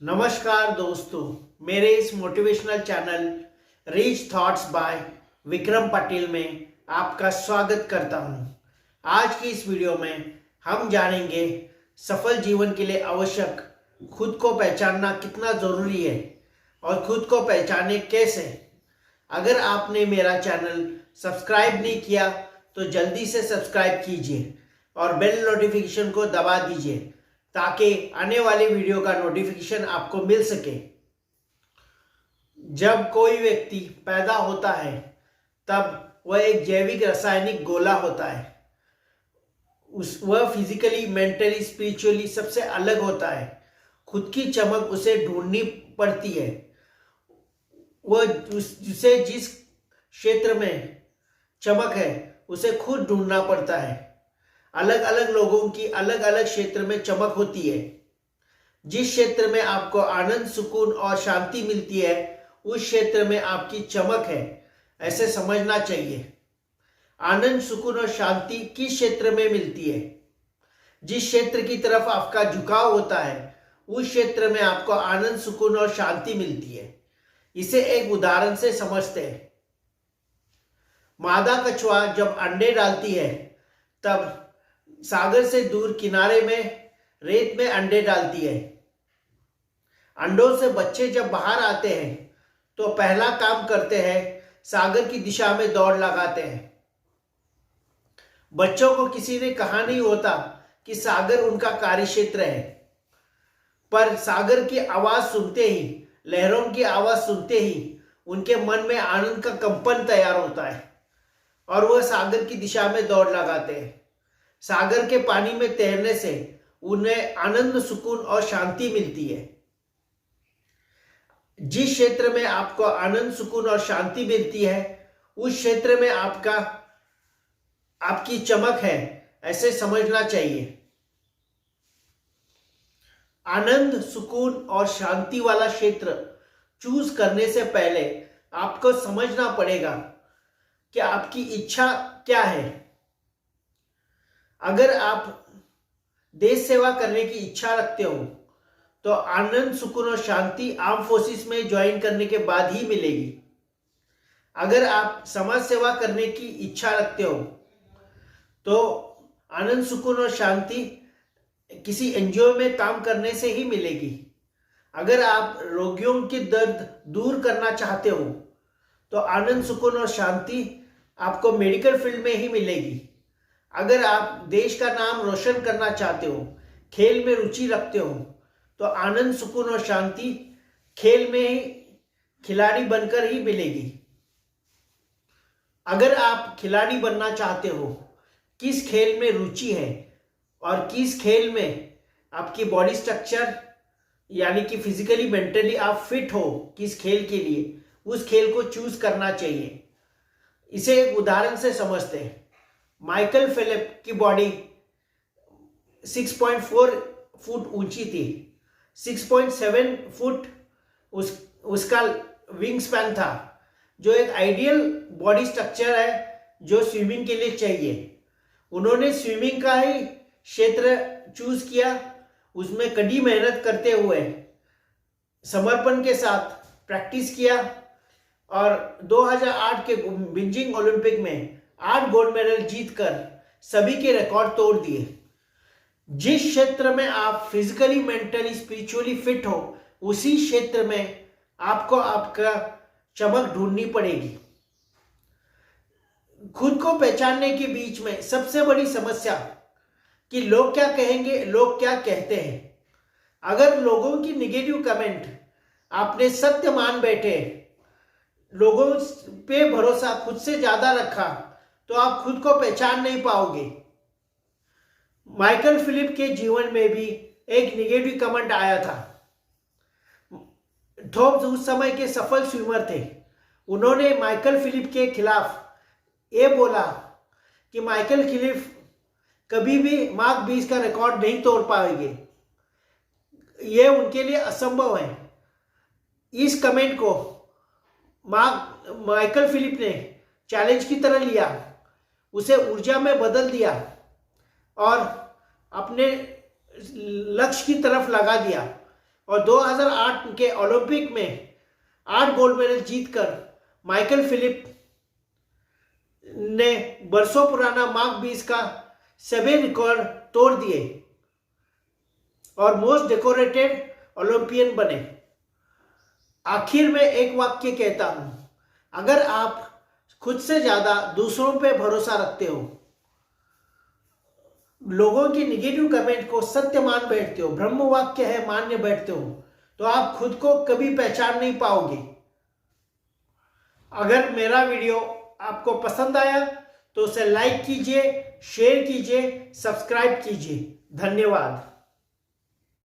नमस्कार दोस्तों, मेरे इस motivational channel rich thoughts bye Vikram Patel में आपका स्वागत करता हूं। आज की इस वीडियो में हम जानेंगे सफल जीवन के लिए आवश्यक खुद को पहचानना कितना ज़रूरी है और खुद को पहचाने कैसे। अगर आपने मेरा चैनल सब्सक्राइब नहीं किया तो जल्दी से सब्सक्राइब कीजिए और बेल नोटिफिकेशन को दबा दीजिए ताकि आने वाले वीडियो का नोटिफिकेशन आपको मिल सके। जब कोई व्यक्ति पैदा होता है तब वह एक जैविक रासायनिक गोला होता है। वह फिजिकली, मेंटली, स्पिरिचुअली सबसे अलग होता है। खुद की चमक उसे ढूंढनी पड़ती है। वह जिसे जिस क्षेत्र में चमक है उसे खुद ढूंढना पड़ता है। अलग अलग लोगों की अलग अलग क्षेत्र में चमक होती है। जिस क्षेत्र में आपको आनंद, सुकून और शांति मिलती है उस क्षेत्र में आपकी चमक है, ऐसे समझना चाहिए। आनंद, सुकून और शांति किस क्षेत्र में मिलती है? जिस क्षेत्र की तरफ आपका झुकाव होता है उस क्षेत्र में आपको आनंद, सुकून और शांति मिलती है। इसे एक उदाहरण से समझते हैं। मादा कछुआ जब अंडे डालती है तब सागर से दूर किनारे में रेत में अंडे डालती है। अंडों से बच्चे जब बाहर आते हैं तो पहला काम करते हैं, सागर की दिशा में दौड़ लगाते हैं। बच्चों को किसी ने कहा नहीं होता कि सागर उनका कार्यक्षेत्र है, पर सागर की आवाज सुनते ही, लहरों की आवाज सुनते ही उनके मन में आनंद का कंपन तैयार होता है और वह सागर की दिशा में दौड़ लगाते हैं। सागर के पानी में तैरने से उन्हें आनंद, सुकून और शांति मिलती है। जिस क्षेत्र में आपको आनंद, सुकून और शांति मिलती है उस क्षेत्र में आपकी चमक है, ऐसे समझना चाहिए। आनंद, सुकून और शांति वाला क्षेत्र चूज करने से पहले आपको समझना पड़ेगा कि आपकी इच्छा क्या है। अगर आप देश सेवा करने की इच्छा रखते हो तो आनंद, सुकून और शांति आर्म फोर्सेस में ज्वाइन करने के बाद ही मिलेगी। अगर आप समाज सेवा करने की इच्छा रखते हो तो आनंद, सुकून और शांति किसी एनजीओ में काम करने से ही मिलेगी। अगर आप रोगियों के दर्द दूर करना चाहते हो तो आनंद, सुकून और शांति आपको मेडिकल फील्ड में ही मिलेगी। अगर आप देश का नाम रोशन करना चाहते हो, खेल में रुचि रखते हो तो आनंद, सुकून और शांति खेल में ही खिलाड़ी बनकर ही मिलेगी। अगर आप खिलाड़ी बनना चाहते हो, किस खेल में रुचि है और किस खेल में आपकी बॉडी स्ट्रक्चर यानी कि फिजिकली, मेंटली आप फिट हो, किस खेल के लिए, उस खेल को चूज करना चाहिए। इसे एक उदाहरण से समझते हैं। माइकल फेल्प्स की बॉडी 6.4 फुट ऊंची थी। 6.7 फुट उसका विंग स्पैन था, जो एक आइडियल बॉडी स्ट्रक्चर है जो स्विमिंग के लिए चाहिए। उन्होंने स्विमिंग का ही क्षेत्र चूज किया। उसमें कड़ी मेहनत करते हुए समर्पण के साथ प्रैक्टिस किया और 2008 के बीजिंग ओलंपिक में 8 गोल्ड मेडल जीतकर सभी के रिकॉर्ड तोड़ दिए। जिस क्षेत्र में आप फिजिकली, मेंटली, स्पिरिचुअली फिट हो उसी क्षेत्र में आपको आपका चमक ढूंढनी पड़ेगी। खुद को पहचानने के बीच में सबसे बड़ी समस्या कि लोग क्या कहेंगे, लोग क्या कहते हैं। अगर लोगों की निगेटिव कमेंट आपने सत्य मान बैठे, लोगों पे भरोसा खुद से ज्यादा रखा तो आप खुद को पहचान नहीं पाओगे। माइकल फिलिप के जीवन में भी एक नेगेटिव कमेंट आया था। थॉमस उस समय के सफल स्विमर थे। उन्होंने माइकल फिलिप के खिलाफ ये बोला कि माइकल फिलिप कभी भी मार्क 20 का रिकॉर्ड नहीं तोड़ पाएंगे, ये उनके लिए असंभव है। इस कमेंट को माइकल फिलिप ने चैलेंज की तरह लिया, उसे ऊर्जा में बदल दिया और अपने लक्ष्य की तरफ लगा दिया और 2008 के ओलंपिक में 8 गोल्ड मेडल जीतकर माइकल फिलिप ने बरसों पुराना मार्क 20 का सभी रिकॉर्ड तोड़ दिए और मोस्ट डेकोरेटेड ओलंपियन बने। आखिर में एक वाक्य कहता हूं, अगर आप खुद से ज्यादा दूसरों पे भरोसा रखते हो, लोगों की निगेटिव कमेंट को सत्य मान बैठते हो, ब्रह्म वाक्य है मान्य बैठते हो, तो आप खुद को कभी पहचान नहीं पाओगे। अगर मेरा वीडियो आपको पसंद आया तो उसे लाइक कीजिए, शेयर कीजिए, सब्सक्राइब कीजिए। धन्यवाद।